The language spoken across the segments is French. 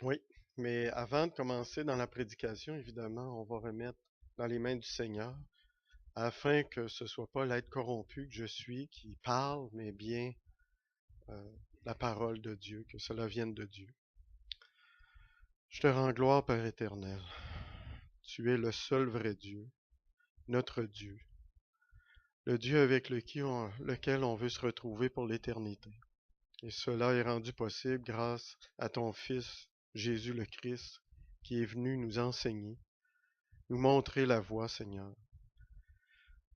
Oui, mais avant de commencer dans la prédication, évidemment, on va remettre dans les mains du Seigneur, afin que ce soit pas l'être corrompu que je suis qui parle, mais bien euh, la parole de Dieu, que cela vienne de Dieu. Je te rends gloire, Père éternel. Tu es le seul vrai Dieu, notre Dieu, le Dieu avec lequel on veut se retrouver pour l'éternité. Et cela est rendu possible grâce à ton Fils, Jésus le Christ, qui est venu nous enseigner, nous montrer la voie, Seigneur.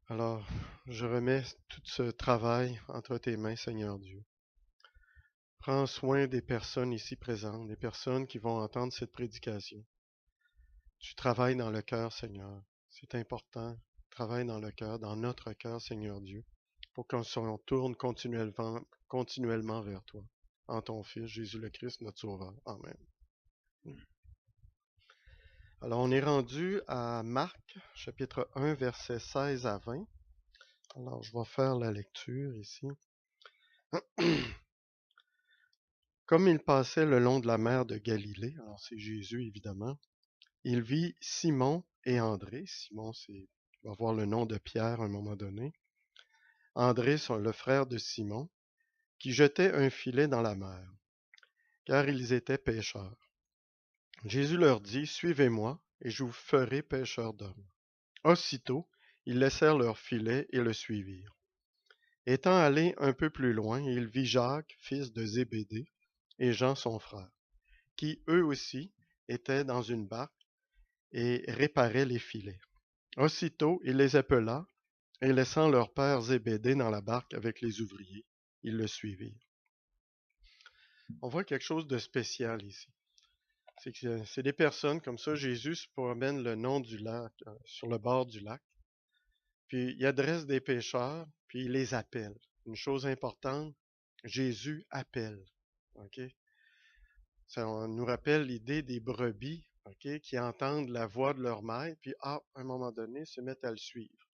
Alors, je remets tout ce travail entre tes mains, Seigneur Dieu. Prends soin des personnes ici présentes, des personnes qui vont entendre cette prédication. Tu travailles dans le cœur, Seigneur. C'est important. Travaille dans le cœur, dans notre cœur, Seigneur Dieu, pour qu'on se tourne continuellement vers toi. En ton Fils, Jésus le Christ, notre Sauveur. Amen. Alors, on est rendu à Marc, chapitre 1, versets 16 à 20. Alors, je vais faire la lecture ici. Comme il passait le long de la mer de Galilée, alors c'est Jésus évidemment, il vit Simon et André. Simon, va voir le nom de Pierre à un moment donné. André, le frère de Simon, qui jetaient un filet dans la mer, car ils étaient pêcheurs. Jésus leur dit, suivez-moi, et je vous ferai pêcheurs d'hommes. Aussitôt, ils laissèrent leur filet et le suivirent. Étant allé un peu plus loin, il vit Jacques, fils de Zébédée, et Jean son frère, qui eux aussi étaient dans une barque et réparaient les filets. Aussitôt, il les appela, et laissant leur père Zébédée dans la barque avec les ouvriers, ils le suivirent. On voit quelque chose de spécial ici. C'est des personnes comme ça, Jésus se promène le long du lac, sur le bord du lac, puis il adresse des pêcheurs, puis il les appelle. Une chose importante, Jésus appelle. OK? Ça nous rappelle l'idée des brebis, OK, qui entendent la voix de leur maître, puis à un moment donné, se mettent à le suivre.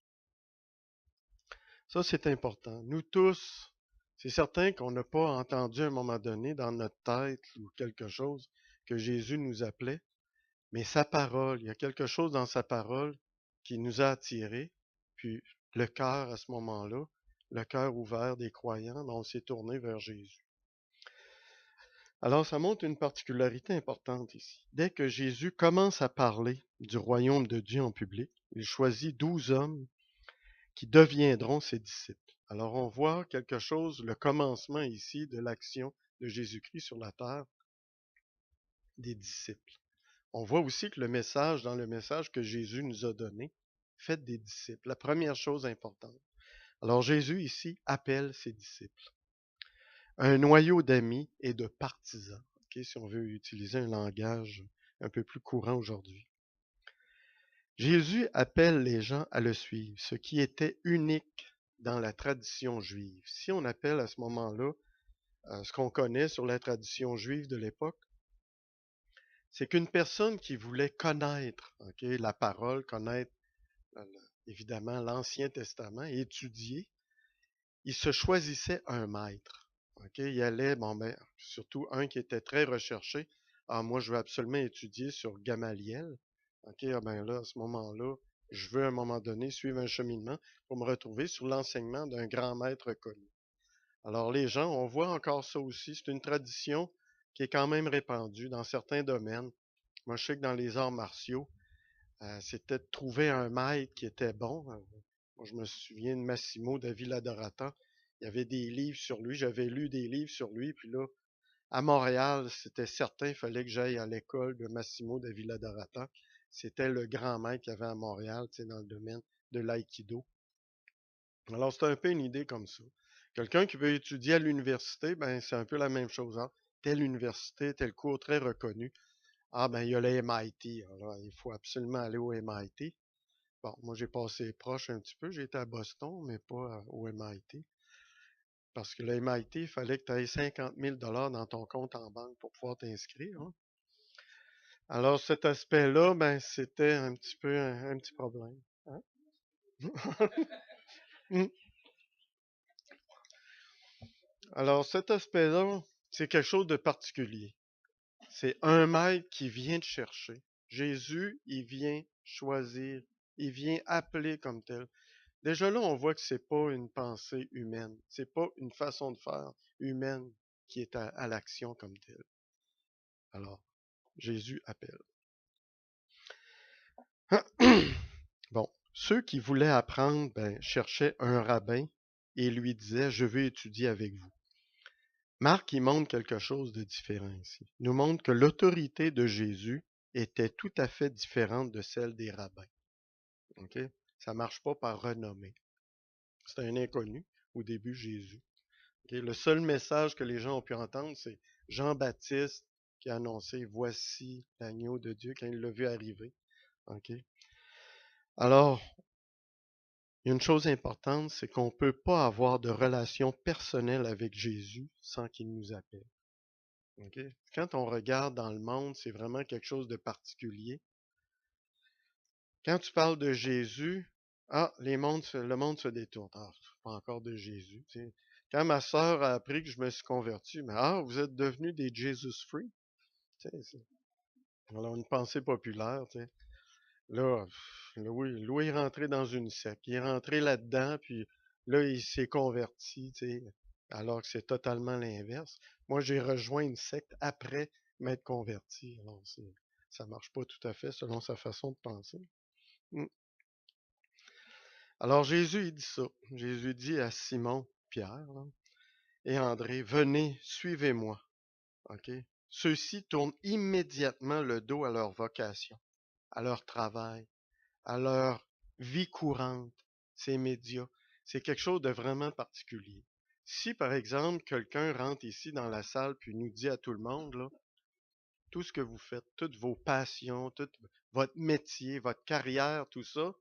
Ça, c'est important. Nous tous, c'est certain qu'on n'a pas entendu à un moment donné dans notre tête ou quelque chose que Jésus nous appelait, mais sa parole, il y a quelque chose dans sa parole qui nous a attirés, puis le cœur à ce moment-là, le cœur ouvert des croyants, on s'est tourné vers Jésus. Alors, ça montre une particularité importante ici. Dès que Jésus commence à parler du royaume de Dieu en public, il choisit 12 hommes qui deviendront ses disciples. Alors, on voit quelque chose, le commencement ici de l'action de Jésus-Christ sur la terre, des disciples. On voit aussi que dans le message que Jésus nous a donné, faites des disciples. La première chose importante. Alors, Jésus ici appelle ses disciples. Un noyau d'amis et de partisans, okay, si on veut utiliser un langage un peu plus courant aujourd'hui. Jésus appelle les gens à le suivre, ce qui était unique dans la tradition juive. Si on appelle à ce moment-là ce qu'on connaît sur la tradition juive de l'époque, c'est qu'une personne qui voulait connaître la parole, connaître évidemment l'Ancien Testament, et étudier, il se choisissait un maître. Il allait, surtout un qui était très recherché. Ah, moi, je veux absolument étudier sur Gamaliel. Là, à ce moment-là, je veux à un moment donné suivre un cheminement pour me retrouver sur l'enseignement d'un grand maître connu. Alors, les gens, on voit encore ça aussi. C'est une tradition qui est quand même répandue dans certains domaines. Moi, je sais que dans les arts martiaux, c'était de trouver un maître qui était bon. Moi, je me souviens de Massimo da Villa-Dorata. Il y avait des livres sur lui. J'avais lu des livres sur lui. Puis là, à Montréal, c'était certain, il fallait que j'aille à l'école de Massimo da Villa-Dorata. C'était le grand maître qu'il y avait à Montréal, dans le domaine de l'aïkido. Alors, c'est un peu une idée comme ça. Quelqu'un qui veut étudier à l'université, ben, c'est un peu la même chose. Hein? Telle université, tel cours très reconnu. Ah, ben, il y a le MIT. Alors, il faut absolument aller au MIT. Bon, moi, j'ai passé proche un petit peu. J'ai été à Boston, mais pas au MIT. Parce que le MIT, il fallait que tu aies 50 000 dans ton compte en banque pour pouvoir t'inscrire. Hein. Alors, cet aspect-là, ben, c'était un petit peu un petit problème. Hein? Alors, cet aspect-là, c'est quelque chose de particulier. C'est un maître qui vient te chercher. Jésus, il vient choisir, il vient appeler comme tel. Déjà là, on voit que c'est pas une pensée humaine, c'est pas une façon de faire humaine qui est à l'action comme telle. Alors, Jésus appelle. Bon, ceux qui voulaient apprendre cherchaient un rabbin et lui disaient, je veux étudier avec vous. Marc, il montre quelque chose de différent ici. Il nous montre que l'autorité de Jésus était tout à fait différente de celle des rabbins. OK? Ça ne marche pas par renommée. C'est un inconnu au début, Jésus. OK? Le seul message que les gens ont pu entendre, c'est Jean-Baptiste qui a annoncé, voici l'agneau de Dieu quand il l'a vu arriver. OK? Alors, il y a une chose importante, c'est qu'on ne peut pas avoir de relation personnelle avec Jésus sans qu'il nous appelle. Okay? Quand on regarde dans le monde, c'est vraiment quelque chose de particulier. Quand tu parles de Jésus, le monde se détourne. Pas encore de Jésus. Tu sais. Quand ma sœur a appris que je me suis converti, mais vous êtes devenus des Jesus Free. Tu sais, alors, une pensée populaire. Tu sais. Là, Louis est rentré dans une secte. Il est rentré là-dedans, puis là, il s'est converti, tu sais, alors que c'est totalement l'inverse. Moi, j'ai rejoint une secte après m'être converti. Alors, ça marche pas tout à fait selon sa façon de penser. Mm. Alors, Jésus, il dit ça. Jésus dit à Simon, Pierre, là, et André, venez, suivez-moi. OK? Ceux-ci tournent immédiatement le dos à leur vocation, à leur travail, à leur vie courante, ces médias. C'est quelque chose de vraiment particulier. Si, par exemple, quelqu'un rentre ici dans la salle puis nous dit à tout le monde, là, tout ce que vous faites, toutes vos passions, tout votre métier, votre carrière, tout ça,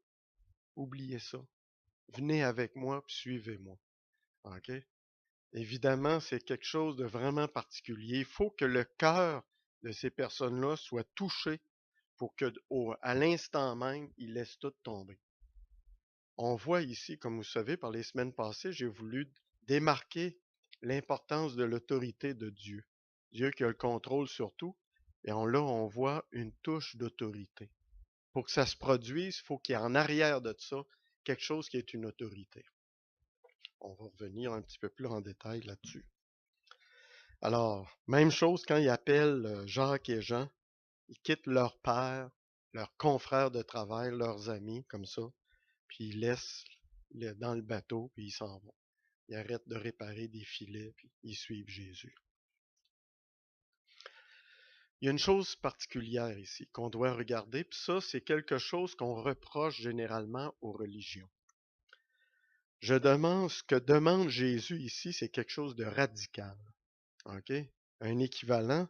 oubliez ça. Venez avec moi puis suivez-moi. OK? Évidemment, c'est quelque chose de vraiment particulier. Il faut que le cœur de ces personnes-là soit touché pour que, à l'instant même, ils laissent tout tomber. On voit ici, comme vous savez, par les semaines passées, j'ai voulu démarquer l'importance de l'autorité de Dieu. Dieu qui a le contrôle sur tout. Et là, on voit une touche d'autorité. Pour que ça se produise, il faut qu'il y ait en arrière de ça quelque chose qui est une autorité. On va revenir un petit peu plus en détail là-dessus. Alors, même chose quand il appelle Jacques et Jean, ils quittent leur père, leurs confrères de travail, leurs amis, comme ça, puis ils laissent dans le bateau, puis ils s'en vont. Ils arrêtent de réparer des filets, puis ils suivent Jésus. Il y a une chose particulière ici qu'on doit regarder, puis ça, c'est quelque chose qu'on reproche généralement aux religions. Ce que demande Jésus ici, c'est quelque chose de radical. OK? Un équivalent.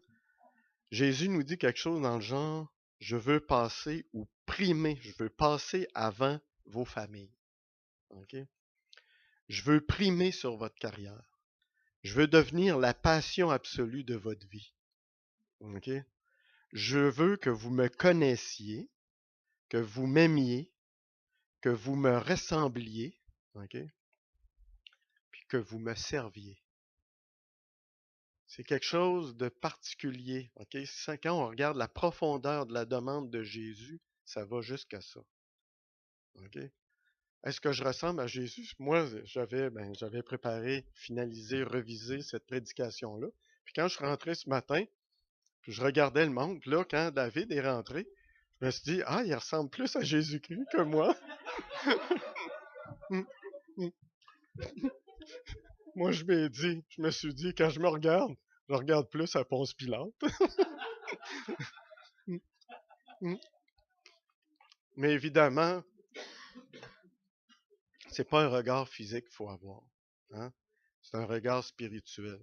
Jésus nous dit quelque chose dans le genre, je veux passer ou primer, je veux passer avant vos familles. OK? Je veux primer sur votre carrière. Je veux devenir la passion absolue de votre vie. OK? Je veux que vous me connaissiez, que vous m'aimiez, que vous me ressembliez, OK? Puis que vous me serviez. C'est quelque chose de particulier, OK? Quand on regarde la profondeur de la demande de Jésus, ça va jusqu'à ça. OK? Est-ce que je ressemble à Jésus? Moi, j'avais préparé, finalisé, revisé cette prédication-là. Puis quand je suis rentré ce matin, puis je regardais le monde, puis là, quand David est rentré, je me suis dit, il ressemble plus à Jésus-Christ que moi. Moi, je me suis dit, quand je regarde plus à Ponce Pilate. Mais évidemment, c'est pas un regard physique qu'il faut avoir. Hein? C'est un regard spirituel.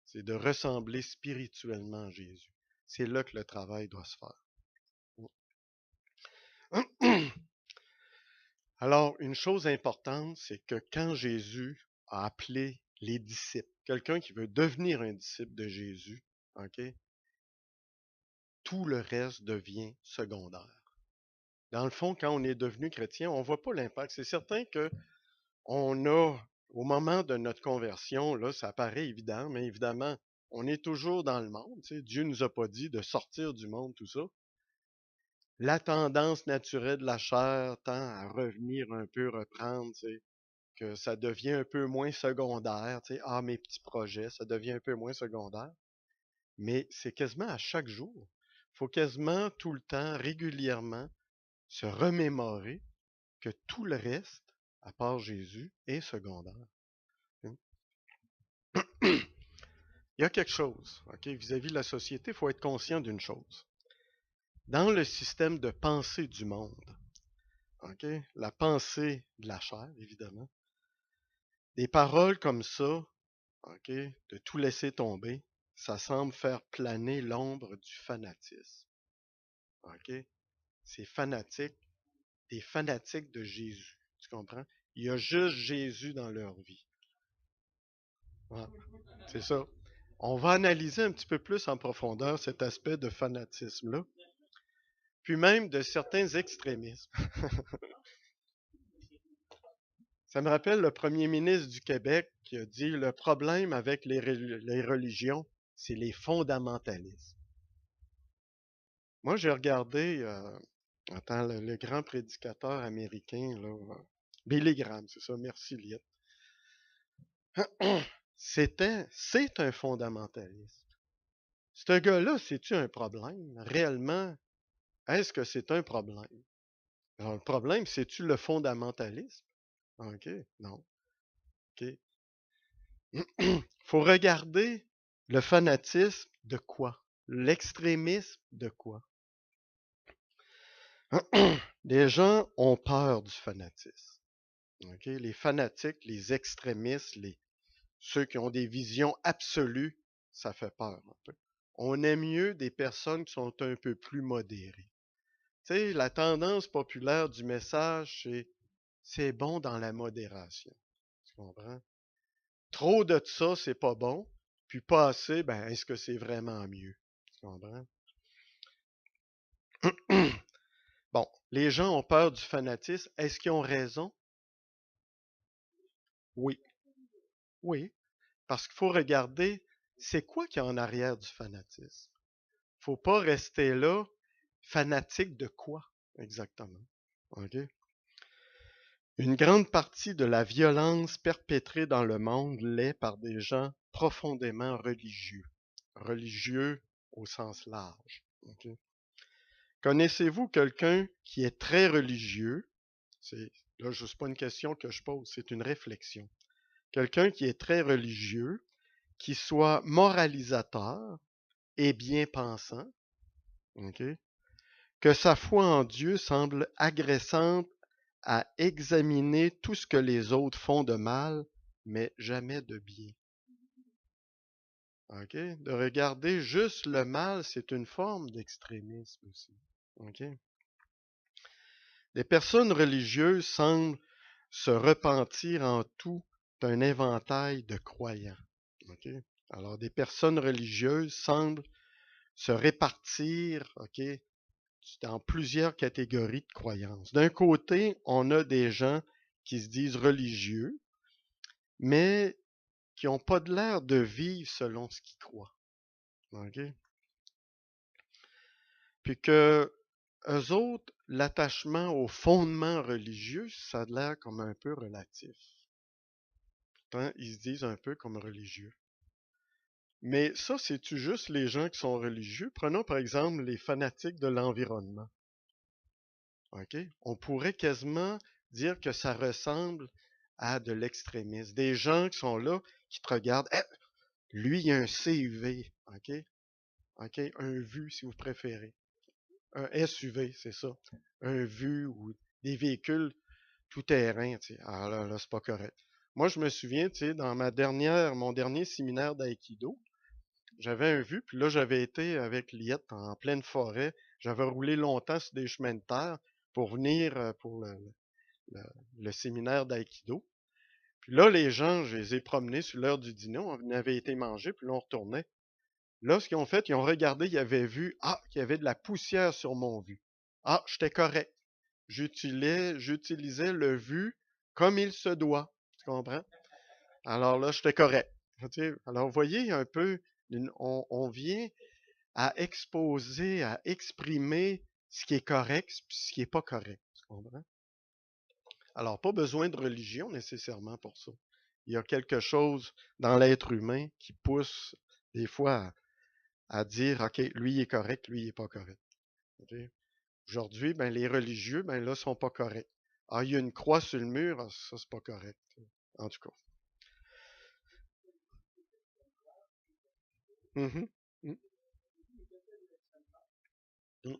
C'est de ressembler spirituellement à Jésus. C'est là que le travail doit se faire. Alors, une chose importante, c'est que quand Jésus a appelé les disciples, quelqu'un qui veut devenir un disciple de Jésus, OK, tout le reste devient secondaire. Dans le fond, quand on est devenu chrétien, on ne voit pas l'impact. C'est certain que on a, au moment de notre conversion, là, ça paraît évident, mais évidemment, on est toujours dans le monde. Tu sais. Dieu nous a pas dit de sortir du monde, tout ça. La tendance naturelle de la chair tend à revenir un peu, reprendre, tu sais, que ça devient un peu moins secondaire. Tu sais. Ah, mes petits projets, ça devient un peu moins secondaire. Mais c'est quasiment à chaque jour. Il faut quasiment tout le temps, régulièrement, se remémorer que tout le reste, à part Jésus, est secondaire. Hein. Il y a quelque chose, ok, vis-à-vis de la société, il faut être conscient d'une chose. Dans le système de pensée du monde, ok, la pensée de la chair, évidemment, des paroles comme ça, ok, de tout laisser tomber, ça semble faire planer l'ombre du fanatisme. Ok, c'est fanatique, des fanatiques de Jésus. Tu comprends? Il y a juste Jésus dans leur vie. Ouais, c'est ça. On va analyser un petit peu plus en profondeur cet aspect de fanatisme-là, puis même de certains extrémismes. Ça me rappelle le premier ministre du Québec qui a dit le problème avec les religions, c'est les fondamentalismes. Moi, j'ai regardé, attends, le grand prédicateur américain, là, Billy Graham, c'est ça, merci Liette. C'est un fondamentaliste. Ce gars-là, c'est-tu un problème? Réellement, est-ce que c'est un problème? Alors, le problème, c'est-tu le fondamentalisme? OK, non. OK. Faut regarder le fanatisme de quoi? L'extrémisme de quoi? Les gens ont peur du fanatisme. OK? Les fanatiques, les extrémistes, ceux qui ont des visions absolues, ça fait peur un peu. On aime mieux des personnes qui sont un peu plus modérées. Tu sais, la tendance populaire du message, c'est bon dans la modération. Tu comprends? Trop de ça, c'est pas bon. Puis pas assez, ben, est-ce que c'est vraiment mieux? Tu comprends? Bon, les gens ont peur du fanatisme. Est-ce qu'ils ont raison? Oui. Oui. Parce qu'il faut regarder, c'est quoi qui est en arrière du fanatisme? Faut pas rester là, fanatique de quoi exactement? OK? Une grande partie de la violence perpétrée dans le monde l'est par des gens profondément religieux. Religieux au sens large. OK? Connaissez-vous quelqu'un qui est très religieux? Là, ce n'est pas une question que je pose, c'est une réflexion. Quelqu'un qui est très religieux, qui soit moralisateur et bien pensant, OK? Que sa foi en Dieu semble agressante à examiner tout ce que les autres font de mal, mais jamais de bien. OK? De regarder juste le mal, c'est une forme d'extrémisme aussi. OK? Les personnes religieuses semblent se repentir en tout d'un éventail de croyants. OK? Alors, des personnes religieuses semblent se répartir, OK, dans plusieurs catégories de croyances. D'un côté, on a des gens qui se disent religieux, mais qui n'ont pas de l'air de vivre selon ce qu'ils croient. OK? Puis que eux autres, l'attachement aux fondements religieux, ça a l'air comme un peu relatif. Pourtant, ils se disent un peu comme religieux. Mais ça, c'est-tu juste les gens qui sont religieux? Prenons par exemple les fanatiques de l'environnement. OK? On pourrait quasiment dire que ça ressemble à de l'extrémisme. Des gens qui sont là, qui te regardent. Eh, lui, il a un CUV. OK? OK? Un VU, si vous préférez. Un SUV, c'est ça. Un VU ou des véhicules tout-terrain. Tu sais. Ah là, c'est pas correct. Moi, je me souviens, tu sais, dans mon dernier séminaire d'aïkido, j'avais un VU, puis là, j'avais été avec Liette en pleine forêt. J'avais roulé longtemps sur des chemins de terre pour venir pour le, le séminaire d'aïkido. Puis là, les gens, je les ai promenés sur l'heure du dîner, on avait été manger, puis là, on retournait. Là, ce qu'ils ont fait, ils ont regardé, ils avaient vu, qu'il y avait de la poussière sur mon vu. Ah, j'étais correct. J'utilisais le vu comme il se doit. Tu comprends? Alors là, j'étais correct. Alors, vous voyez un peu On vient à exposer, à exprimer ce qui est correct puis ce qui est pas correct. Tu comprends? Alors, pas besoin de religion nécessairement pour ça. Il y a quelque chose dans l'être humain qui pousse des fois à dire, OK, lui il est correct, lui il est pas correct. Okay? Aujourd'hui, ben, les religieux, ben là, sont pas corrects. Ah, il y a une croix sur le mur, ah, ça, c'est pas correct. En tout cas. Mhm. Mm, mm.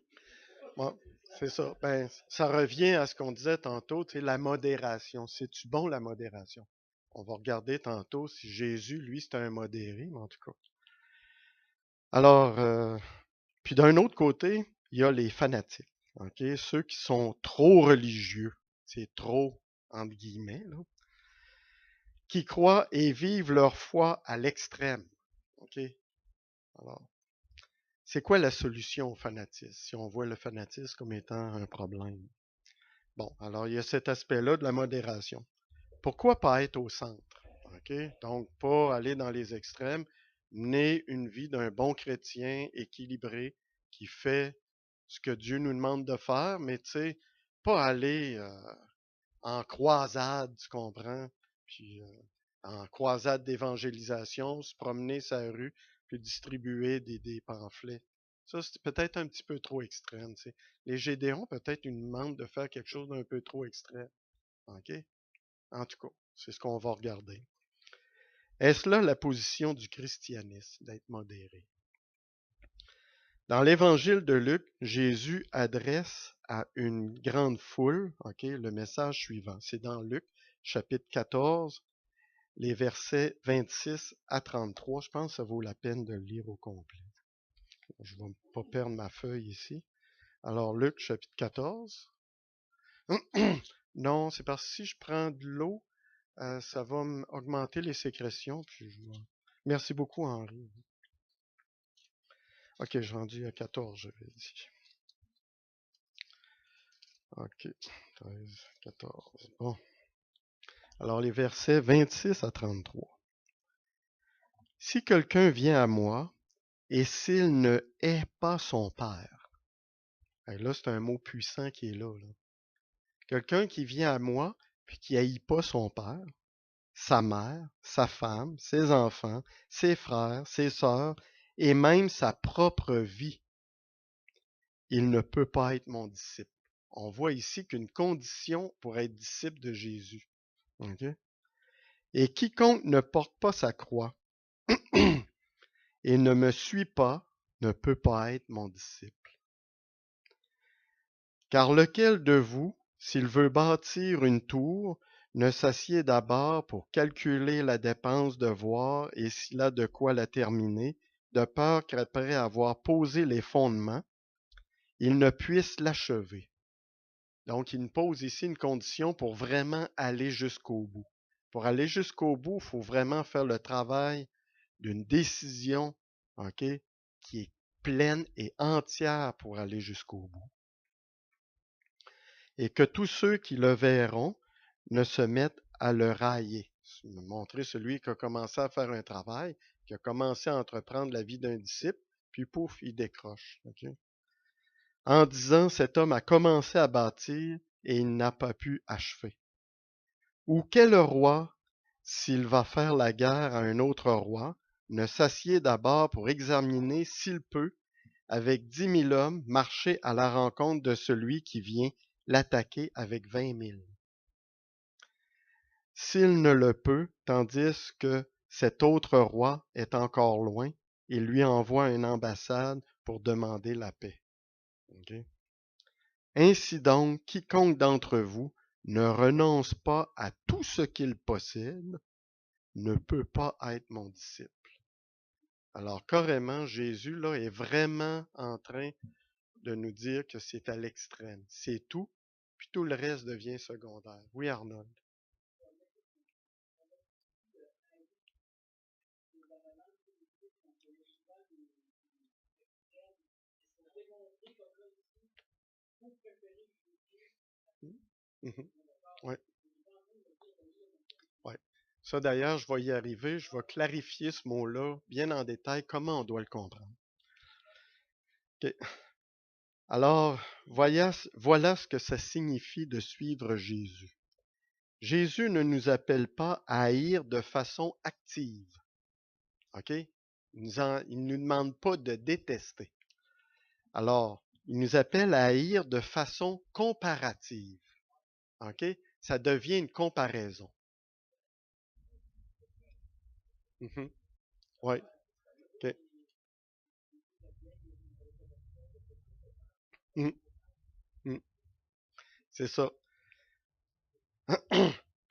Bon, c'est ça. Ben, ça revient à ce qu'on disait tantôt, tu sais, la modération. C'est-tu bon, la modération? On va regarder tantôt si Jésus, lui, c'est un modéré, mais en tout cas. Alors, puis d'un autre côté, il y a les fanatiques. OK? Ceux qui sont trop religieux. C'est trop, entre guillemets, là, qui croient et vivent leur foi à l'extrême. OK? Alors, c'est quoi la solution au fanatisme, si on voit le fanatisme comme étant un problème? Bon, alors il y a cet aspect-là de la modération. Pourquoi pas être au centre? OK? Donc, pas aller dans les extrêmes, mener une vie d'un bon chrétien équilibré qui fait ce que Dieu nous demande de faire, mais tu sais, pas aller en croisade, tu comprends? Puis en croisade d'évangélisation, se promener sa rue, puis distribuer des pamphlets. Ça, c'est peut-être un petit peu trop extrême. Tu sais. Les Gédéons, peut-être, nous demandent de faire quelque chose d'un peu trop extrême. OK? En tout cas, c'est ce qu'on va regarder. Est-ce là la position du christianisme, d'être modéré? Dans l'évangile de Luc, Jésus adresse à une grande foule, OK, le message suivant. C'est dans Luc, chapitre 14, les versets 26 à 33. Je pense que ça vaut la peine de le lire au complet. Je ne vais pas perdre ma feuille ici. Alors, Luc, chapitre 14. Non, c'est parce que si je prends de l'eau, ça va augmenter les sécrétions. Merci beaucoup, Henri. OK, je suis rendu à 14, j'avais dit. OK, 13, 14. Bon. Alors, les versets 26 à 33. Si quelqu'un vient à moi et s'il ne hait pas son père, et là, c'est un mot puissant qui est là. Quelqu'un qui vient à moi puis qui haït pas son père, sa mère, sa femme, ses enfants, ses frères, ses sœurs et même sa propre vie, il ne peut pas être mon disciple. On voit ici qu'une condition pour être disciple de Jésus. Okay? Et quiconque ne porte pas sa croix et ne me suit pas ne peut pas être mon disciple. Car lequel de vous, s'il veut bâtir une tour, ne s'assied d'abord pour calculer la dépense de voir et s'il a de quoi la terminer, de peur qu'après avoir posé les fondements, il ne puisse l'achever. Donc, il nous pose ici une condition pour vraiment aller jusqu'au bout. Pour aller jusqu'au bout, il faut vraiment faire le travail d'une décision, OK, qui est pleine et entière pour aller jusqu'au bout. Et que tous ceux qui le verront ne se mettent à le railler. Montrer celui qui a commencé à faire un travail, qui a commencé à entreprendre la vie d'un disciple, puis pouf, il décroche. Okay? En disant, cet homme a commencé à bâtir et il n'a pas pu achever. Ou quel roi, s'il va faire la guerre à un autre roi, ne s'assied d'abord pour examiner s'il peut, avec 10 000 hommes, marcher à la rencontre de celui qui vient l'attaquer avec 20 000. S'il ne le peut, tandis que cet autre roi est encore loin, il lui envoie une ambassade pour demander la paix. Okay? Ainsi donc, quiconque d'entre vous ne renonce pas à tout ce qu'il possède ne peut pas être mon disciple. Alors, carrément, Jésus, là, est vraiment en train de nous dire que c'est à l'extrême. C'est tout, puis tout le reste devient secondaire. Oui, Arnold. Mhm. Ouais. Ouais. Ça, d'ailleurs, je vais y arriver. Je vais clarifier ce mot-là bien en détail, comment on doit le comprendre. OK. Alors, voilà ce que ça signifie de suivre Jésus. Jésus ne nous appelle pas à haïr de façon active. OK? Il nous demande pas de détester. Alors, il nous appelle à haïr de façon comparative. OK? Ça devient une comparaison. Mhm. Oui, OK. Mm, mm. C'est ça.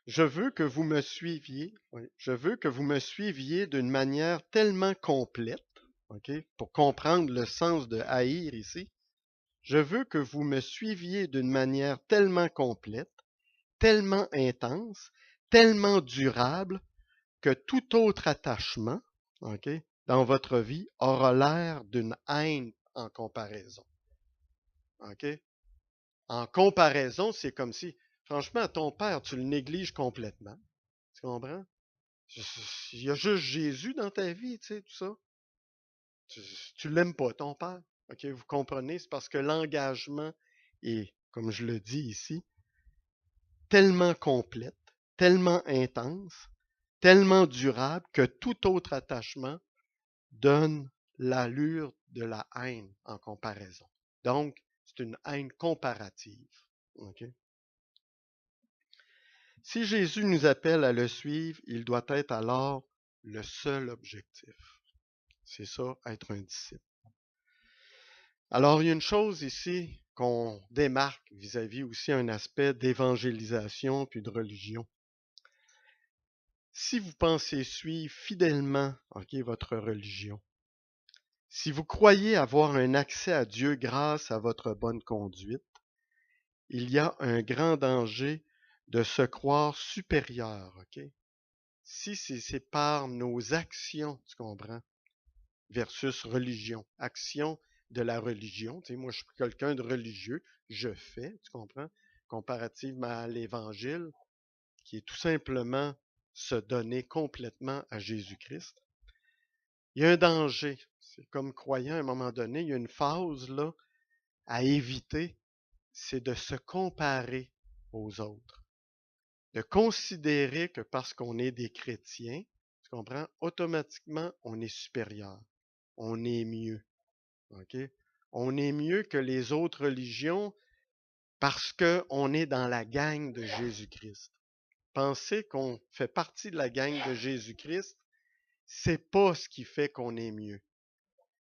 Je veux que vous me suiviez, oui, je veux que vous me suiviez d'une manière tellement complète, OK, pour comprendre le sens de haïr ici. Je veux que vous me suiviez d'une manière tellement complète, tellement intense, tellement durable, que tout autre attachement, OK, dans votre vie aura l'air d'une haine en comparaison. OK? En comparaison, c'est comme si, franchement, ton père, tu le négliges complètement. Tu comprends? Il y a juste Jésus dans ta vie, tu sais, tout ça. Tu, tu l'aimes pas, ton père. OK, vous comprenez? C'est parce que l'engagement est, comme je le dis ici, tellement complète, tellement intense, tellement durable que tout autre attachement donne l'allure de la haine en comparaison. Donc, c'est une haine comparative. OK? Si Jésus nous appelle à le suivre, il doit être alors le seul objectif. C'est ça, être un disciple. Alors, il y a une chose ici qu'on démarque vis-à-vis aussi un aspect d'évangélisation puis de religion. Si vous pensez suivre fidèlement, OK, votre religion, si vous croyez avoir un accès à Dieu grâce à votre bonne conduite, il y a un grand danger de se croire supérieur, OK? Si c'est par nos actions, tu comprends, versus religion. Action de la religion. Tu sais, moi, je suis quelqu'un de religieux, je fais, tu comprends, comparativement à l'Évangile, qui est tout simplement se donner complètement à Jésus-Christ. Il y a un danger. C'est comme croyant, à un moment donné, il y a une phase là à éviter, c'est de se comparer aux autres. De considérer que parce qu'on est des chrétiens, tu comprends, automatiquement, on est supérieur. On est mieux. OK? On est mieux que les autres religions parce qu'on est dans la gang de Jésus-Christ. Penser qu'on fait partie de la gang de Jésus-Christ, c'est pas ce qui fait qu'on est mieux.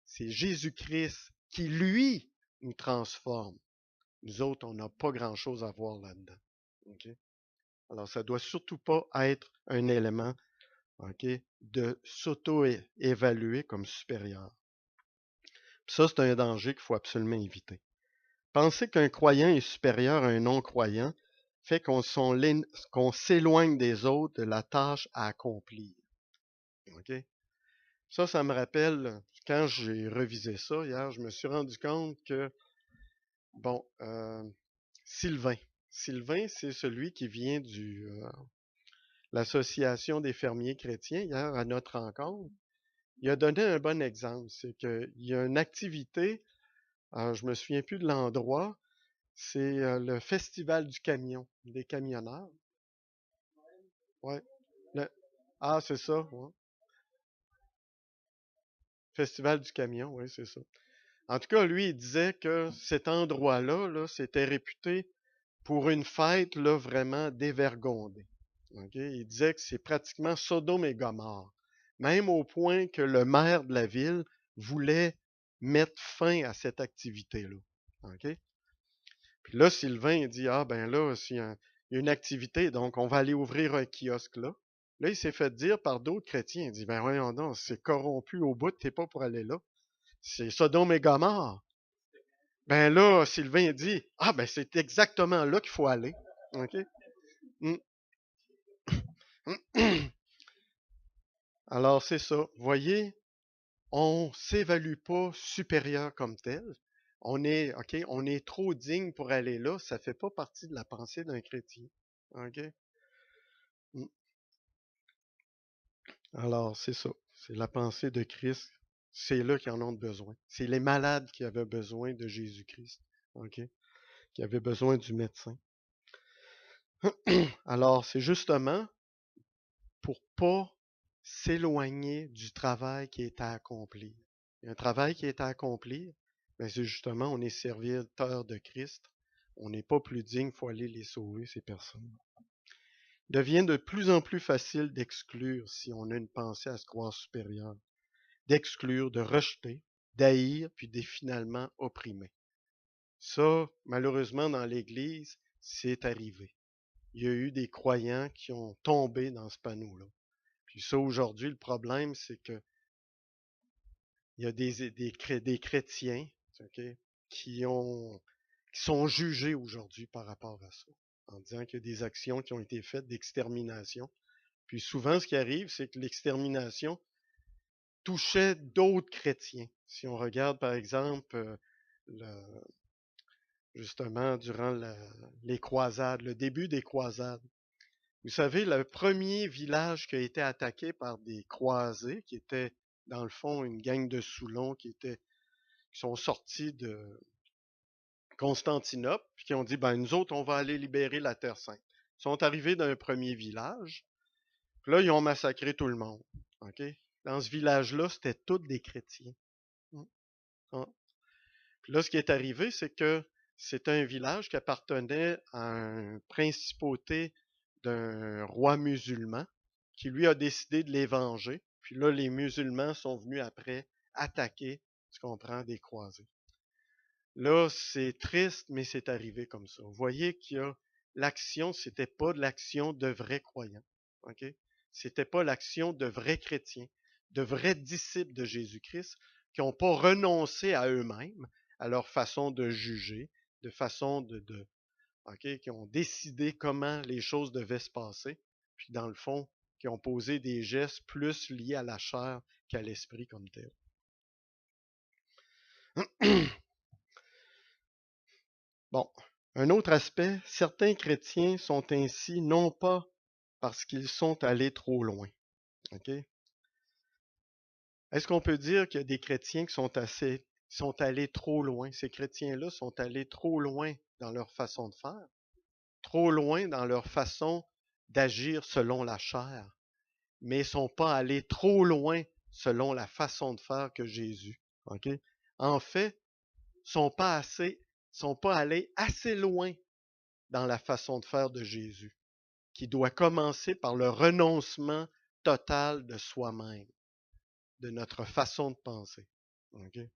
C'est Jésus-Christ qui, lui, nous transforme. Nous autres, on n'a pas grand-chose à voir là-dedans. OK? Alors, ça doit surtout pas être un élément, OK, de s'auto-évaluer comme supérieur. Ça, c'est un danger qu'il faut absolument éviter. Penser qu'un croyant est supérieur à un non-croyant fait qu'on s'éloigne des autres de la tâche à accomplir. OK? Ça me rappelle, quand j'ai revisé ça hier, je me suis rendu compte que, bon, Sylvain. Sylvain, c'est celui qui vient de l'Association des fermiers chrétiens, hier, à notre rencontre. Il a donné un bon exemple. C'est qu'il y a une activité, je me souviens plus de l'endroit, c'est le Festival du camion, des camionneurs. Ouais. Le- Ah, c'est ça, ouais. Festival du camion, oui, c'est ça. En tout cas, lui, il disait que cet endroit-là, là, c'était réputé pour une fête là, vraiment dévergondée. OK? Il disait que c'est pratiquement Sodome et Gomorrhe. Même au point que le maire de la ville voulait mettre fin à cette activité-là. OK? Puis là, Sylvain, il dit, ah ben là, il y a une activité, donc on va aller ouvrir un kiosque là. Là, il s'est fait dire par d'autres chrétiens, il dit, ben voyons donc, c'est corrompu au bout, t'es pas pour aller là. C'est Sodome et Gomorrhe. Ben là, Sylvain dit, ah ben c'est exactement là qu'il faut aller. OK? Mm. Alors, c'est ça. Voyez, on s'évalue pas supérieur comme tel. OK, on est trop digne pour aller là. Ça fait pas partie de la pensée d'un chrétien. OK? Mm. Alors, c'est ça. C'est la pensée de Christ. C'est là qu'ils en ont besoin. C'est les malades qui avaient besoin de Jésus-Christ. OK? Qui avaient besoin du médecin. Alors, c'est justement pour pas s'éloigner du travail qui est à accomplir. Il y a un travail qui est à accomplir, mais c'est justement, on est serviteur de Christ. On n'est pas plus digne, il faut aller les sauver, ces personnes. Il devient de plus en plus facile d'exclure si on a une pensée à se croire supérieure. D'exclure, de rejeter, d'haïr, puis de finalement opprimer. Ça, malheureusement, dans l'Église, c'est arrivé. Il y a eu des croyants qui ont tombé dans ce panneau-là. Puis ça, aujourd'hui, le problème, c'est que il y a des chrétiens, OK, qui sont jugés aujourd'hui par rapport à ça, en disant qu'il y a des actions qui ont été faites d'extermination. Puis souvent, ce qui arrive, c'est que l'extermination touchait d'autres chrétiens. Si on regarde, par exemple, le- justement, durant les croisades, le début des croisades. Vous savez, le premier village qui a été attaqué par des croisés, qui était dans le fond une gang de Soulons qui sont sortis de Constantinople, puis qui ont dit, ben nous autres, on va aller libérer la Terre Sainte. Ils sont arrivés dans un premier village, puis là, ils ont massacré tout le monde. OK? Dans ce village-là, c'était tous des chrétiens. Ah. Puis là, ce qui est arrivé, c'est que c'était un village qui appartenait à une principauté d'un roi musulman qui lui a décidé de les venger. Puis là, les musulmans sont venus après attaquer, tu comprends, des croisés. Là, c'est triste, mais c'est arrivé comme ça. Vous voyez qu'il y a l'action, c'était pas de l'action de vrais croyants. OK? C'était pas l'action de vrais chrétiens, de vrais disciples de Jésus-Christ qui n'ont pas renoncé à eux-mêmes, à leur façon de juger, de façon OK, qui ont décidé comment les choses devaient se passer, puis dans le fond, qui ont posé des gestes plus liés à la chair qu'à l'esprit comme tel. Bon, un autre aspect, certains chrétiens sont ainsi non pas parce qu'ils sont allés trop loin. OK? Est-ce qu'on peut dire qu'il y a des chrétiens qui sont allés trop loin? Ces chrétiens-là sont allés trop loin dans leur façon de faire, trop loin dans leur façon d'agir selon la chair, mais ne sont pas allés trop loin selon la façon de faire que Jésus. OK? En fait, sont pas allés assez loin dans la façon de faire de Jésus, qui doit commencer par le renoncement total de soi-même, de notre façon de penser. Okay?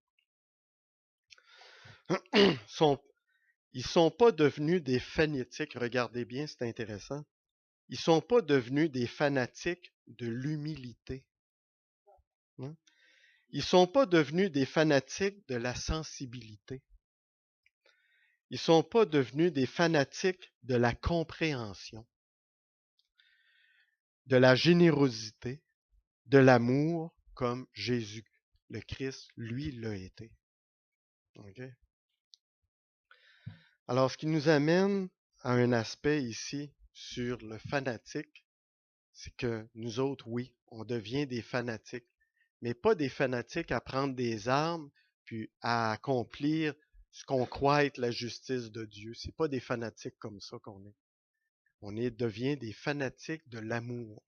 Ils sont pas devenus des fanatiques, regardez bien, c'est intéressant. Ils sont pas devenus des fanatiques de l'humilité. Hein? Ils sont pas devenus des fanatiques de la sensibilité. Ils sont pas devenus des fanatiques de la compréhension, de la générosité, de l'amour, comme Jésus, le Christ, lui, l'a été. Okay? Alors, ce qui nous amène à un aspect ici sur le fanatique, c'est que nous autres, oui, on devient des fanatiques, mais pas des fanatiques à prendre des armes puis à accomplir ce qu'on croit être la justice de Dieu. C'est pas des fanatiques comme ça qu'on est. Devient des fanatiques de l'amour.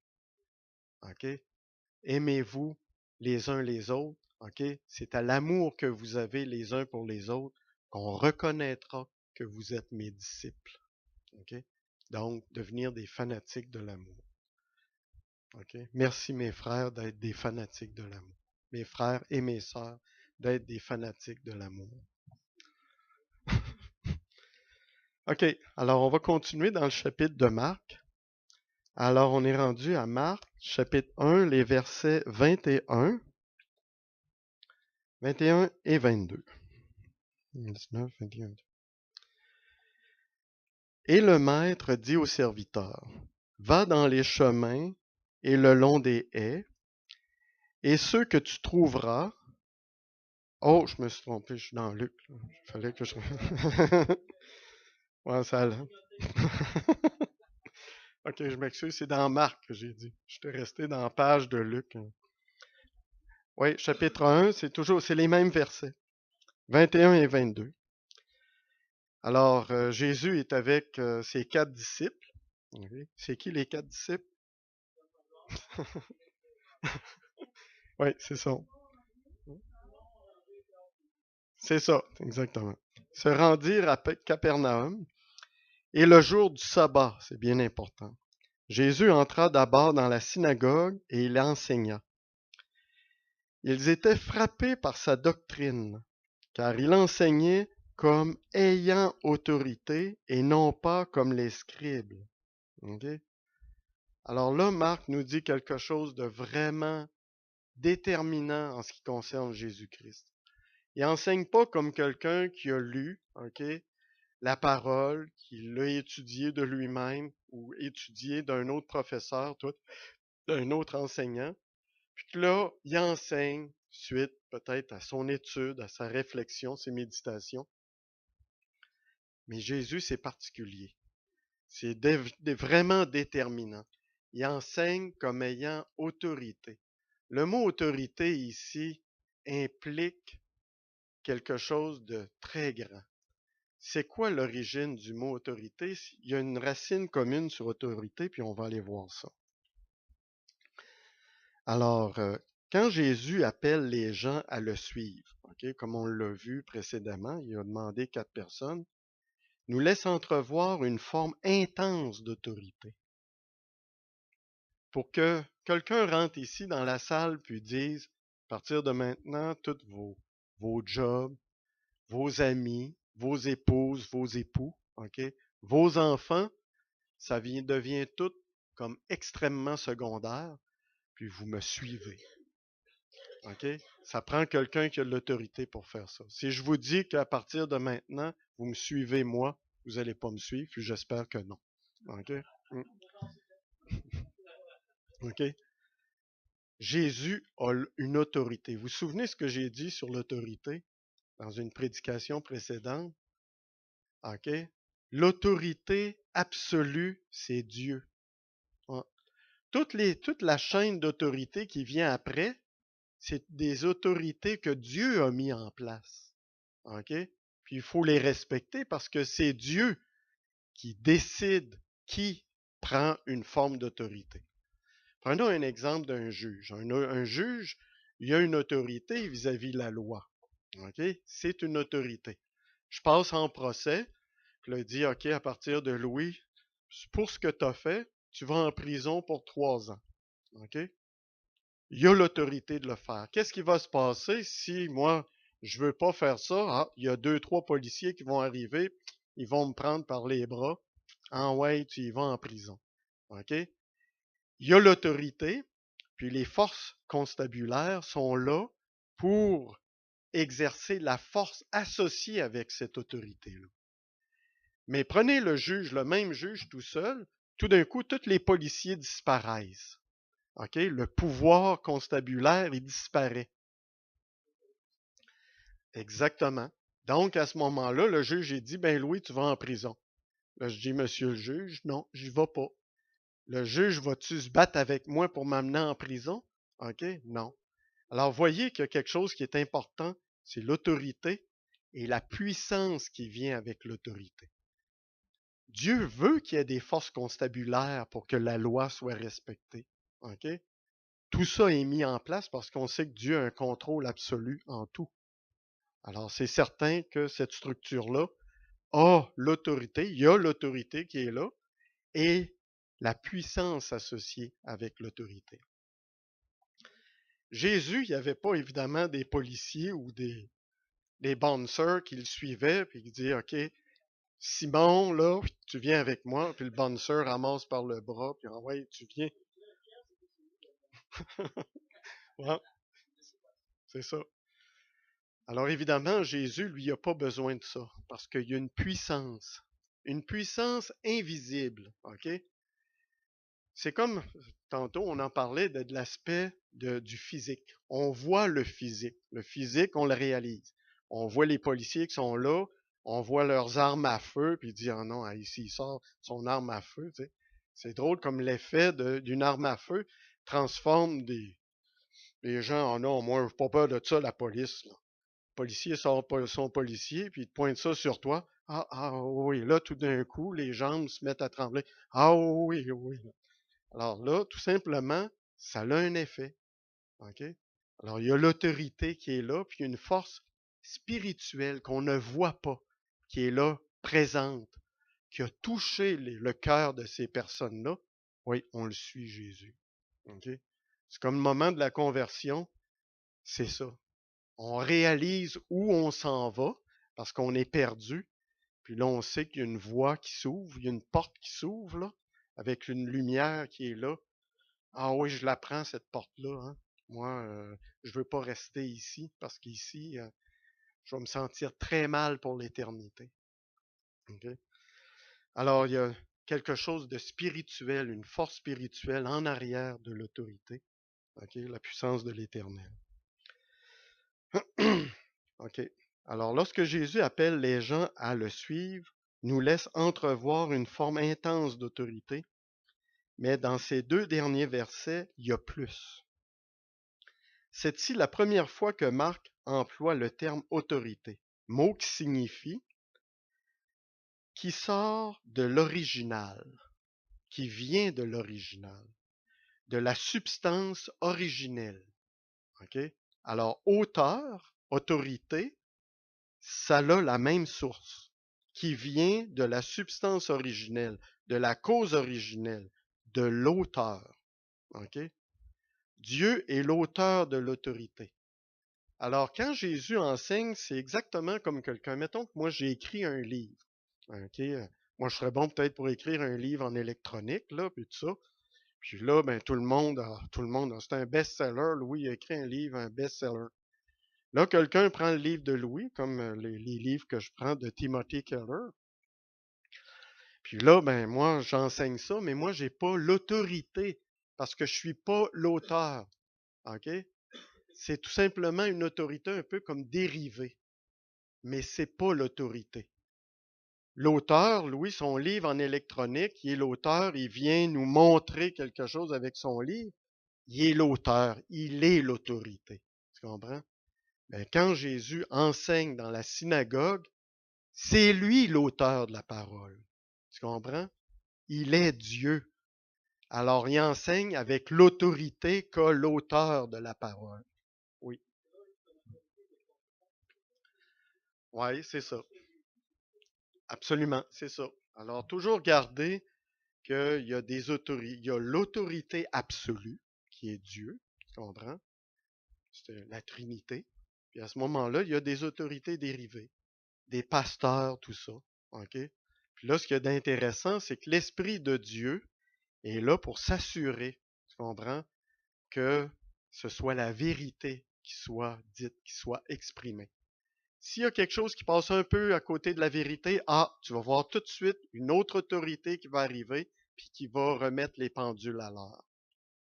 OK? Aimez-vous les uns les autres. OK? C'est à l'amour que vous avez les uns pour les autres qu'on reconnaîtra que vous êtes mes disciples. OK? Donc, devenir des fanatiques de l'amour. OK? Merci mes frères d'être des fanatiques de l'amour. Mes frères et mes sœurs d'être des fanatiques de l'amour. OK, alors on va continuer dans le chapitre de Marc. Alors on est rendu à Marc, chapitre 1, les versets 21 et 22. 19, 21. Et le maître dit au serviteur, va dans les chemins et le long des haies, et ceux que tu trouveras. Oh, je me suis trompé, je suis dans Luc. Il fallait que je. Ouais, ça allait. OK, je m'excuse, c'est dans Marc que j'ai dit. J'étais resté dans la page de Luc. Oui, chapitre 1, c'est les mêmes versets, 21 et 22. Alors, Jésus est avec ses 4 disciples. Ok. C'est qui les 4 disciples? Oui, c'est ça. C'est ça, exactement. Se rendirent à Capernaum et le jour du sabbat, c'est bien important. Jésus entra d'abord dans la synagogue et il enseigna. Ils étaient frappés par sa doctrine, car il enseignait comme ayant autorité et non pas comme les scribes. Ok. Alors là, Marc nous dit quelque chose de vraiment déterminant en ce qui concerne Jésus-Christ. Il enseigne pas comme quelqu'un qui a lu, ok, la parole, qui l'a étudiée de lui-même ou étudiée d'un autre professeur, tout, d'un autre enseignant. Puis que là, il enseigne suite peut-être à son étude, à sa réflexion, ses méditations. Mais Jésus, c'est particulier. C'est vraiment déterminant. Il enseigne comme ayant autorité. Le mot autorité ici implique quelque chose de très grand. C'est quoi l'origine du mot autorité? Il y a une racine commune sur autorité, puis on va aller voir ça. Alors, quand Jésus appelle les gens à le suivre, ok, comme on l'a vu précédemment, il a demandé 4 personnes, nous laisse entrevoir une forme intense d'autorité. Pour que quelqu'un rentre ici dans la salle puis dise, à partir de maintenant, tous vos jobs, vos amis, vos épouses, vos époux, ok, vos enfants, ça devient tout comme extrêmement secondaire, puis vous me suivez. OK? Ça prend quelqu'un qui a de l'autorité pour faire ça. Si je vous dis qu'à partir de maintenant, vous me suivez moi, vous n'allez pas me suivre, puis j'espère que non. OK? OK? Jésus a une autorité. Vous vous souvenez ce que j'ai dit sur l'autorité dans une prédication précédente? OK? L'autorité absolue, c'est Dieu. Ouais. Toute la chaîne d'autorité qui vient après, c'est des autorités que Dieu a mis en place. OK? Puis il faut les respecter parce que c'est Dieu qui décide qui prend une forme d'autorité. Prenons un exemple d'un juge. Un juge, il a une autorité vis-à-vis de la loi. OK? C'est une autorité. Je passe en procès, puis là, il dit, OK, à partir de Louis, pour ce que tu as fait, tu vas en prison pour 3 ans. OK? Il a l'autorité de le faire. Qu'est-ce qui va se passer si moi, je veux pas faire ça? Ah, il y a 2, 3 policiers qui vont arriver, ils vont me prendre par les bras. Ah ouais, tu y vas en prison. OK? Il y a l'autorité, puis les forces constabulaires sont là pour exercer la force associée avec cette autorité-là. Mais prenez le juge, le même juge tout seul, tout d'un coup, tous les policiers disparaissent. OK? Le pouvoir constabulaire, il disparaît. Exactement. Donc, à ce moment-là, le juge, il dit, ben Louis, tu vas en prison. Là, je dis, monsieur le juge, non, j'y vais pas. Le juge, va-tu se battre avec moi pour m'amener en prison? OK? Non. Alors, voyez qu'il y a quelque chose qui est important, c'est l'autorité et la puissance qui vient avec l'autorité. Dieu veut qu'il y ait des forces constabulaires pour que la loi soit respectée. OK? Tout ça est mis en place parce qu'on sait que Dieu a un contrôle absolu en tout. Alors, c'est certain que cette structure-là a l'autorité, il y a l'autorité qui est là et la puissance associée avec l'autorité. Jésus, il n'y avait pas évidemment des policiers ou des bouncers qui le suivaient puis qui disaient, OK, Simon, là, tu viens avec moi, puis le bouncer ramasse par le bras, puis ouais, tu viens. Ouais, c'est ça. Alors évidemment, Jésus, lui, n'a pas besoin de ça, parce qu'il y a une puissance invisible, OK? C'est comme, tantôt, on en parlait de l'aspect du physique. On voit le physique. Le physique, on le réalise. On voit les policiers qui sont là, on voit leurs armes à feu, puis il dit, ah non, ici, il sort son arme à feu, tu sais. C'est drôle comme l'effet d'une arme à feu transforme des gens en non, moi, j'ai pas peur de ça, la police. Là. Le policier sort son policier, puis il te pointe ça sur toi. Ah, ah, oui, là, tout d'un coup, les jambes se mettent à trembler. Ah, oui, oui. Alors là, tout simplement, ça a un effet. OK? Alors, il y a l'autorité qui est là, puis il y a une force spirituelle qu'on ne voit pas, qui est là, présente, qui a touché le cœur de ces personnes-là. Oui, on le suit, Jésus. OK? C'est comme le moment de la conversion, c'est ça. On réalise où on s'en va parce qu'on est perdu. Puis là, on sait qu'il y a une voie qui s'ouvre, il y a une porte qui s'ouvre, là, avec une lumière qui est là. Ah oui, je la prends, cette porte-là. Hein. Moi, je veux pas rester ici parce qu'ici, je vais me sentir très mal pour l'éternité. OK? Alors, il y a quelque chose de spirituel, une force spirituelle en arrière de l'autorité. OK? La puissance de l'éternel. OK. Alors, lorsque Jésus appelle les gens à le suivre, nous laisse entrevoir une forme intense d'autorité, mais dans ces deux derniers versets, il y a plus. C'est ici la première fois que Marc emploie le terme autorité, mot qui signifie qui sort de l'original, qui vient de l'original, de la substance originelle. OK? Alors, auteur, autorité, ça a la même source, qui vient de la substance originelle, de la cause originelle, de l'auteur. OK? Dieu est l'auteur de l'autorité. Alors, quand Jésus enseigne, c'est exactement comme quelqu'un. Mettons que moi, j'ai écrit un livre. OK? Moi, je serais bon peut-être pour écrire un livre en électronique, là, puis tout ça. Puis là, ben, tout le monde, c'est un best-seller. Louis a écrit un livre, un best-seller. Là, quelqu'un prend le livre de Louis, comme les livres que je prends de Timothy Keller. Puis là, ben, moi, j'enseigne ça, mais moi, j'ai pas l'autorité parce que je suis pas l'auteur. OK? C'est tout simplement une autorité un peu comme dérivée, mais c'est pas l'autorité. L'auteur, Louis, son livre en électronique, il est l'auteur, il vient nous montrer quelque chose avec son livre. Il est l'auteur, il est l'autorité. Tu comprends? Ben, quand Jésus enseigne dans la synagogue, c'est lui l'auteur de la parole. Tu comprends? Il est Dieu. Alors, il enseigne avec l'autorité qu'a l'auteur de la parole. Oui. Oui, c'est ça. Absolument, c'est ça. Alors, toujours garder qu'il y a des autorités. Il y a l'autorité absolue, qui est Dieu. Tu comprends? C'est la Trinité. Puis à ce moment-là, il y a des autorités dérivées, des pasteurs, tout ça. OK? Puis là, ce qu'il y a d'intéressant, c'est que l'Esprit de Dieu est là pour s'assurer, tu comprends, que ce soit la vérité qui soit dite, qui soit exprimée. S'il y a quelque chose qui passe un peu à côté de la vérité, ah, tu vas voir tout de suite une autre autorité qui va arriver puis qui va remettre les pendules à l'heure.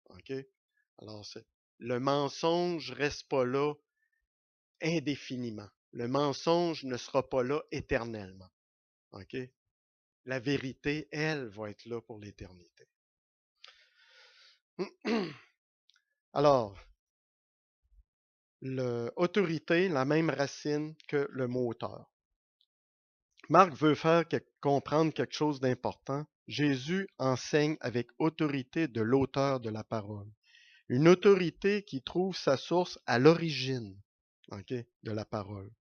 OK? Alors, le mensonge reste pas là indéfiniment. Le mensonge ne sera pas là éternellement. OK? La vérité, elle, va être là pour l'éternité. Alors, l'autorité, la même racine que le mot auteur. Marc veut faire comprendre quelque chose d'important. Jésus enseigne avec autorité de l'auteur de la parole. Une autorité qui trouve sa source à l'origine, OK, de la parole.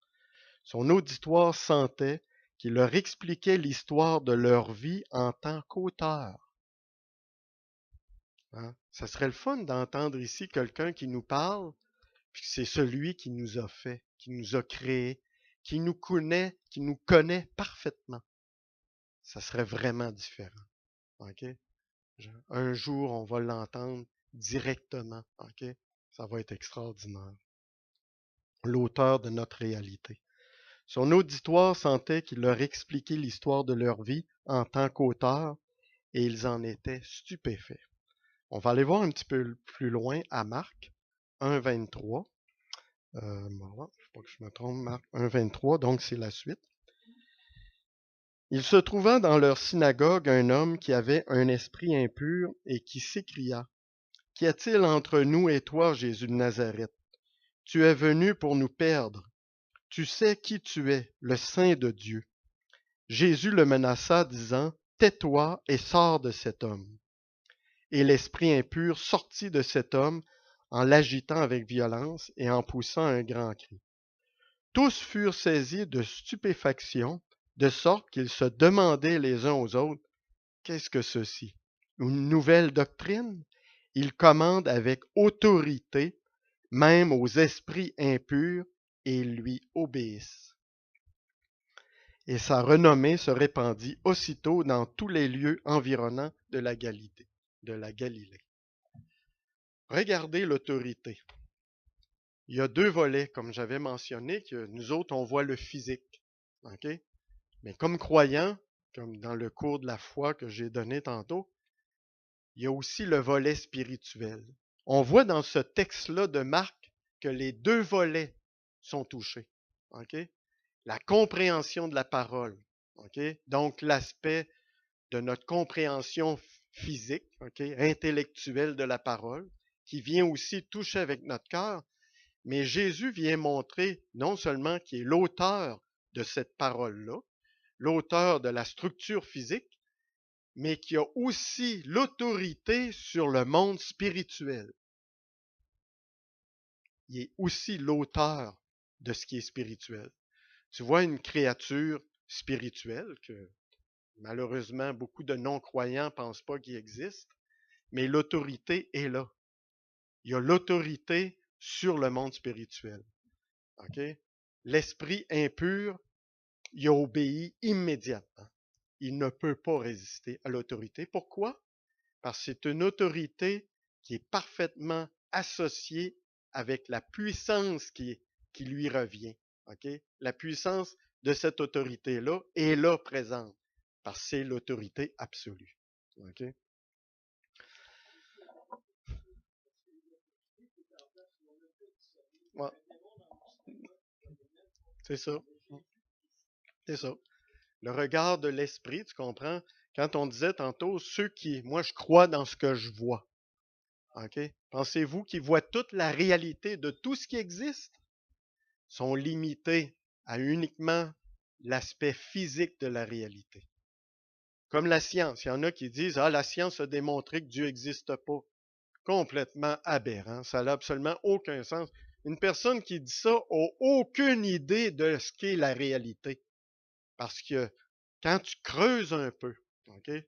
Son auditoire sentait qu'il leur expliquait l'histoire de leur vie en tant qu'auteur. Hein? Ça serait le fun d'entendre ici quelqu'un qui nous parle, puis c'est celui qui nous a fait, qui nous a créés, qui nous connaît parfaitement. Ça serait vraiment différent. OK? Un jour, on va l'entendre directement. OK? Ça va être extraordinaire. L'auteur de notre réalité. Son auditoire sentait qu'il leur expliquait l'histoire de leur vie en tant qu'auteur et ils en étaient stupéfaits. On va aller voir un petit peu plus loin à Marc 1,23. Voilà, je ne sais pas que je me trompe, Marc 1,23, donc c'est la suite. Il se trouva dans leur synagogue un homme qui avait un esprit impur et qui s'écria, qu'y a-t-il entre nous et toi, Jésus de Nazareth? Tu es venu pour nous perdre. Tu sais qui tu es, le Saint de Dieu. Jésus le menaça, disant, tais-toi et sors de cet homme. Et l'esprit impur sortit de cet homme en l'agitant avec violence et en poussant un grand cri. Tous furent saisis de stupéfaction, de sorte qu'ils se demandaient les uns aux autres, qu'est-ce que ceci? Une nouvelle doctrine? Il commande avec autorité, même aux esprits impurs, et ils lui obéissent. Et sa renommée se répandit aussitôt dans tous les lieux environnants de la Galilée. Regardez l'autorité. Il y a deux volets, comme j'avais mentionné, que nous autres, on voit le physique. Okay? Mais comme croyants, comme dans le cours de la foi que j'ai donné tantôt, il y a aussi le volet spirituel. On voit dans ce texte-là de Marc que les deux volets sont touchés. Okay? La compréhension de la parole. Okay? Donc, l'aspect de notre compréhension physique, intellectuelle de la parole, qui vient aussi toucher avec notre cœur, mais Jésus vient montrer non seulement qu'il est l'auteur de cette parole-là, l'auteur de la structure physique, mais qui a aussi l'autorité sur le monde spirituel. Il est aussi l'auteur de ce qui est spirituel. Tu vois une créature spirituelle que malheureusement beaucoup de non-croyants ne pensent pas qu'il existe, mais l'autorité est là. Il y a l'autorité sur le monde spirituel. Okay? L'esprit impur, il obéit immédiatement. Il ne peut pas résister à l'autorité. Pourquoi? Parce que c'est une autorité qui est parfaitement associée avec la puissance qui lui revient. Okay? La puissance de cette autorité-là est là présente, parce que c'est l'autorité absolue. Okay? Ouais, c'est ça. C'est ça. Le regard de l'esprit, tu comprends? Quand on disait tantôt, moi je crois dans ce que je vois. OK? Pensez-vous qu'ils voient toute la réalité de tout ce qui existe? Sont limités à uniquement l'aspect physique de la réalité. Comme la science. Il y en a qui disent, ah, la science a démontré que Dieu n'existe pas. Complètement aberrant. Ça n'a absolument aucun sens. Une personne qui dit ça n'a aucune idée de ce qu'est la réalité. Parce que quand tu creuses un peu, OK, il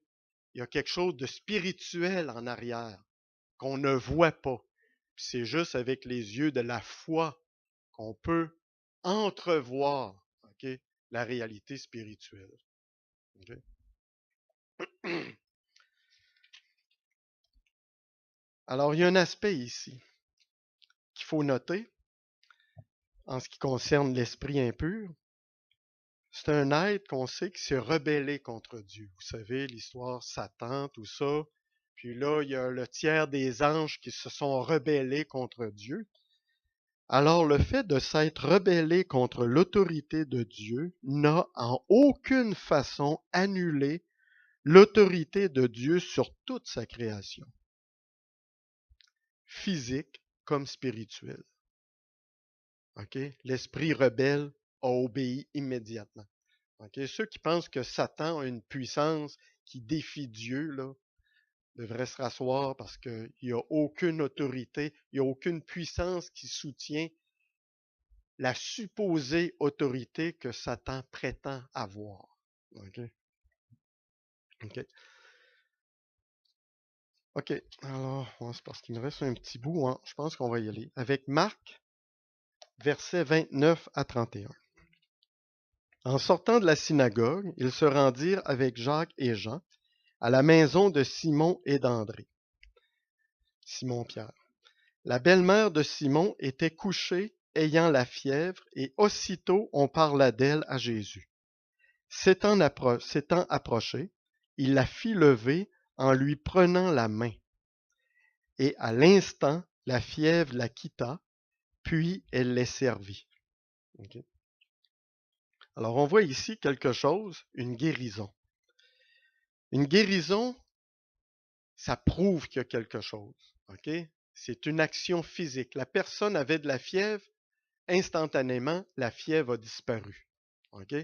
y a quelque chose de spirituel en arrière qu'on ne voit pas. C'est juste avec les yeux de la foi qu'on peut entrevoir, OK, la réalité spirituelle. Okay? Alors, il y a un aspect ici qu'il faut noter en ce qui concerne l'esprit impur. C'est un être qu'on sait qui s'est rebellé contre Dieu. Vous savez, l'histoire Satan, tout ça. Puis là, il y a le tiers des anges qui se sont rebellés contre Dieu. Alors le fait de s'être rebellé contre l'autorité de Dieu n'a en aucune façon annulé l'autorité de Dieu sur toute sa création, physique comme spirituelle. Okay? L'esprit rebelle a obéi immédiatement. Okay? Ceux qui pensent que Satan a une puissance qui défie Dieu, là, devraient se rasseoir parce qu'il n'y a aucune autorité, il n'y a aucune puissance qui soutient la supposée autorité que Satan prétend avoir. OK? OK. OK. Alors, c'est parce qu'il me reste un petit bout. Hein. Je pense qu'on va y aller. Avec Marc, versets 29 à 31. En sortant de la synagogue, ils se rendirent avec Jacques et Jean à la maison de Simon et d'André. Simon-Pierre. La belle-mère de Simon était couchée, ayant la fièvre, et aussitôt on parla d'elle à Jésus. S'étant approché, il la fit lever en lui prenant la main. Et à l'instant, la fièvre la quitta, puis elle les servit. Okay. Alors, on voit ici quelque chose, une guérison. Une guérison, ça prouve qu'il y a quelque chose. OK? C'est une action physique. La personne avait de la fièvre, instantanément, la fièvre a disparu. OK?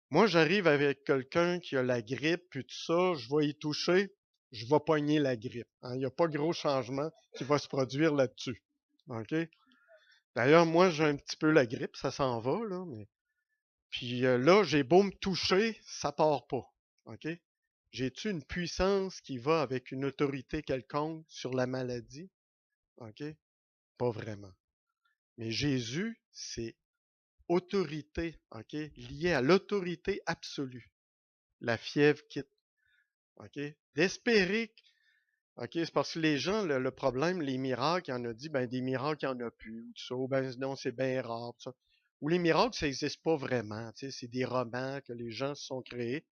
Moi, j'arrive avec quelqu'un qui a la grippe, puis tout ça, je vais y toucher, je vais pogner la grippe. Hein. Il n'y a pas gros changement qui va se produire là-dessus. OK? D'ailleurs, moi, j'ai un petit peu la grippe, ça s'en va, là, mais... Puis là, j'ai beau me toucher, ça part pas. OK? J'ai-tu une puissance qui va avec une autorité quelconque sur la maladie? OK? Pas vraiment. Mais Jésus, c'est autorité, OK? Lié à l'autorité absolue. La fièvre quitte. OK? D'espérer, OK? C'est parce que les gens, le problème, les miracles, il y en a dit, ben des miracles, il n'y en a plus, ou tout ça, ou ben non, c'est bien rare, tout ça. Ou les miracles, ça n'existe pas vraiment, tu sais, c'est des romans que les gens se sont créés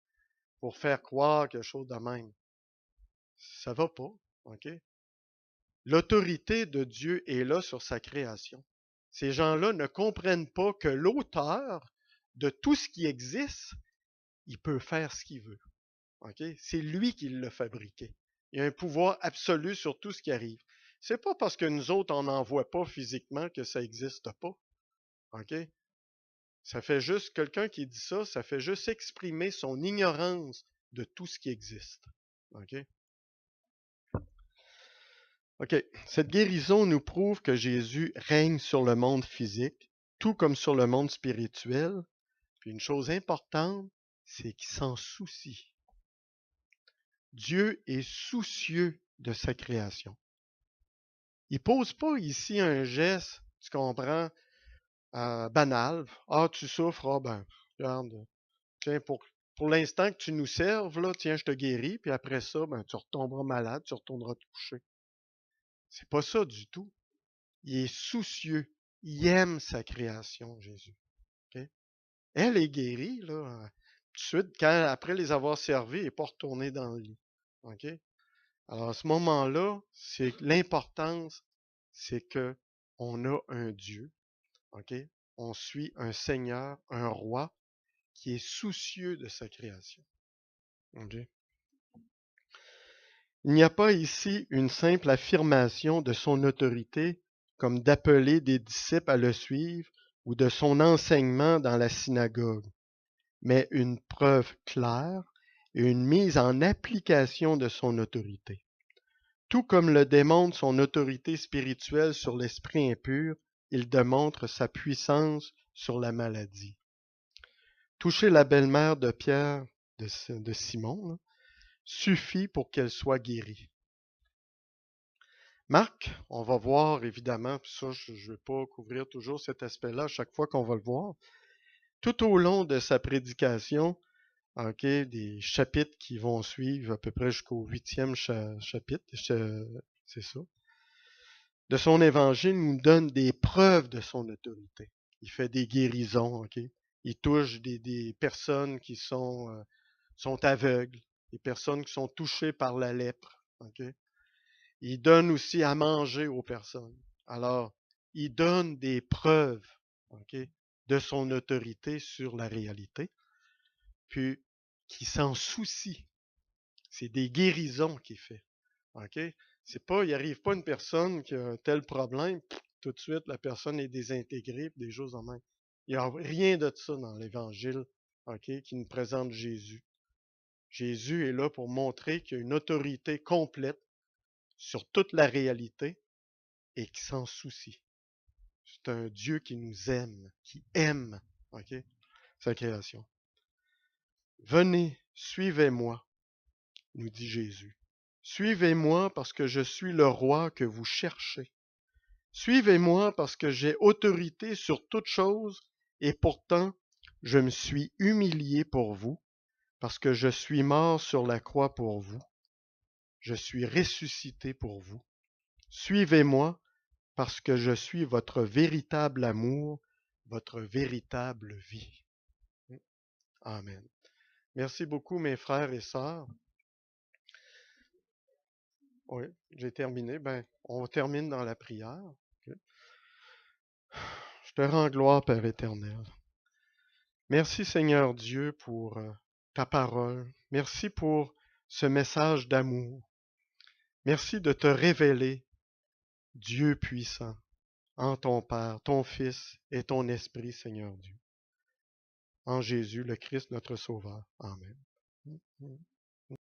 pour faire croire quelque chose de même. Ça va pas, OK? L'autorité de Dieu est là sur sa création. Ces gens-là ne comprennent pas que l'auteur de tout ce qui existe, il peut faire ce qu'il veut. OK? C'est lui qui l'a fabriqué. Il a un pouvoir absolu sur tout ce qui arrive. C'est pas parce que nous autres, on n'en voit pas physiquement que ça n'existe pas. OK? Ça fait juste, quelqu'un qui dit ça, ça fait juste exprimer son ignorance de tout ce qui existe. OK? OK. Cette guérison nous prouve que Jésus règne sur le monde physique, tout comme sur le monde spirituel. Puis une chose importante, c'est qu'il s'en soucie. Dieu est soucieux de sa création. Il pose pas ici un geste, tu comprends, banal. Ah, tu souffres, ah ben, regarde, tiens, pour l'instant que tu nous serves, là, tiens, je te guéris, puis après ça, ben, tu retomberas malade, tu retourneras te coucher. C'est pas ça du tout. Il est soucieux. Il aime sa création, Jésus. OK? Elle est guérie, là, tout de suite, après les avoir servis, elle n'est pas retournée dans le lit. OK? Alors, à ce moment-là, c'est l'importance, c'est que on a un Dieu, OK? On suit un Seigneur, un roi qui est soucieux de sa création. OK? Il n'y a pas ici une simple affirmation de son autorité, comme d'appeler des disciples à le suivre, ou de son enseignement dans la synagogue, mais une preuve claire et une mise en application de son autorité. Tout comme le démontre son autorité spirituelle sur l'esprit impur, il démontre sa puissance sur la maladie. Toucher la belle-mère de Pierre, de Simon, là, suffit pour qu'elle soit guérie. Marc, on va voir évidemment, puis ça, je ne vais pas couvrir toujours cet aspect-là à chaque fois qu'on va le voir. Tout au long de sa prédication, OK, des chapitres qui vont suivre à peu près jusqu'au 8e chapitre, c'est ça, de son évangile nous donne des preuves de son autorité. Il fait des guérisons, OK? Il touche des personnes qui sont aveugles, des personnes qui sont touchées par la lèpre, OK? Il donne aussi à manger aux personnes. Alors, il donne des preuves, OK, de son autorité sur la réalité, puis qui s'en soucie. C'est des guérisons qu'il fait. OK? C'est pas, il arrive pas une personne qui a un tel problème, tout de suite, la personne est désintégrée, des choses en même. Il n'y a rien de ça dans l'Évangile, OK, qui nous présente Jésus. Jésus est là pour montrer qu'il y a une autorité complète sur toute la réalité et qui s'en soucie. C'est un Dieu qui nous aime, qui aime, OK, sa création. Venez, suivez-moi, nous dit Jésus. Suivez-moi parce que je suis le roi que vous cherchez. Suivez-moi parce que j'ai autorité sur toute chose et pourtant je me suis humilié pour vous, parce que je suis mort sur la croix pour vous. Je suis ressuscité pour vous. Suivez-moi parce que je suis votre véritable amour, votre véritable vie. Amen. Merci beaucoup mes frères et sœurs. Oui, j'ai terminé. Ben, on termine dans la prière. Je te rends gloire, Père éternel. Merci Seigneur Dieu pour ta parole. Merci pour ce message d'amour. Merci de te révéler, Dieu puissant, en ton Père, ton Fils et ton Esprit, Seigneur Dieu. En Jésus, le Christ, notre Sauveur. Amen.